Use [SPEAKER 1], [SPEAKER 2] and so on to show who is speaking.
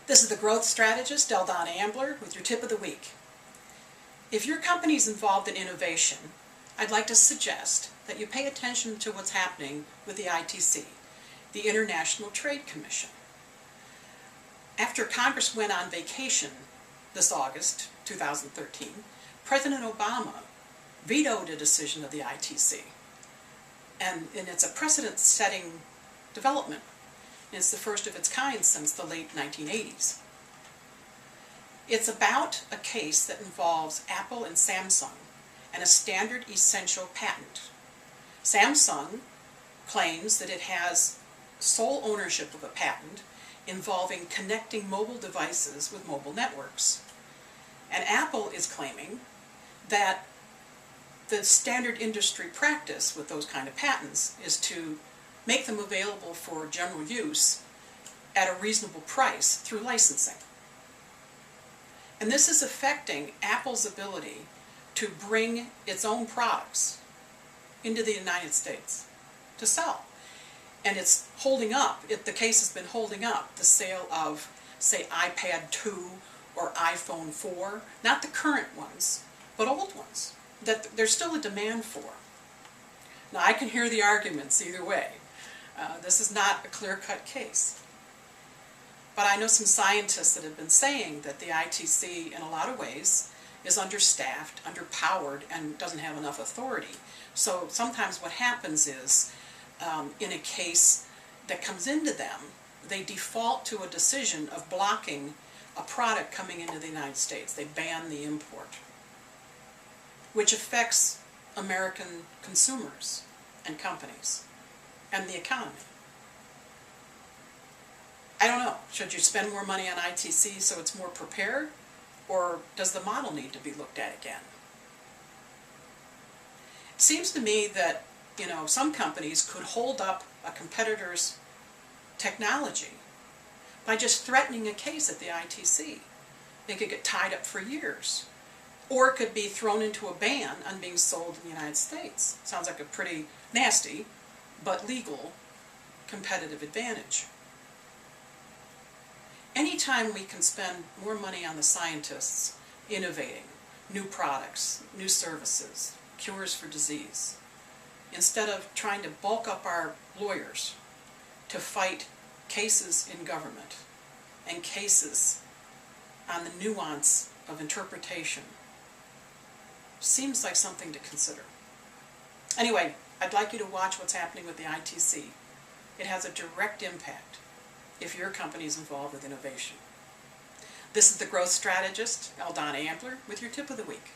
[SPEAKER 1] This is the growth strategist, Donna Ambler, with your tip of the week. If your company is involved in innovation, I'd like to suggest that you pay attention to what's happening with the ITC, the International Trade Commission. After Congress went on vacation this August 2013, President Obama vetoed a decision of the ITC. And it's a precedent-setting development. It's the first of its kind since the late 1980s. It's about a case that involves Apple and Samsung and a standard essential patent. Samsung claims that it has sole ownership of a patent involving connecting mobile devices with mobile networks. And Apple is claiming that the standard industry practice with those kind of patents is to make them available for general use at a reasonable price through licensing. And this is affecting Apple's ability to bring its own products into the United States to sell. And it's holding up, the case has been holding up the sale of, say, iPad 2 or iPhone 4, not the current ones, but old ones, that there's still a demand for. Now, I can hear the arguments either way. This is not a clear-cut case. But I know some scientists that have been saying that the ITC, in a lot of ways, is understaffed, underpowered, and doesn't have enough authority. So sometimes what happens is, in a case that comes into them, they default to a decision of blocking a product coming into the United States. They ban the import, which affects American consumers and companies and the economy. I don't know. Should you spend more money on ITC so it's more prepared, or does the model need to be looked at again? It seems to me that, some companies could hold up a competitor's technology by just threatening a case at the ITC. They could get tied up for years. Or it could be thrown into a ban on being sold in the United States. Sounds like a pretty nasty, but legal, competitive advantage. Anytime we can spend more money on the scientists innovating new products, new services, cures for disease, instead of trying to bulk up our lawyers to fight cases in government and cases on the nuance of interpretation, seems like something to consider. Anyway, I'd like you to watch what's happening with the ITC. It has a direct impact if your company is involved with innovation. This is the growth strategist, Donna Ambler, with your tip of the week.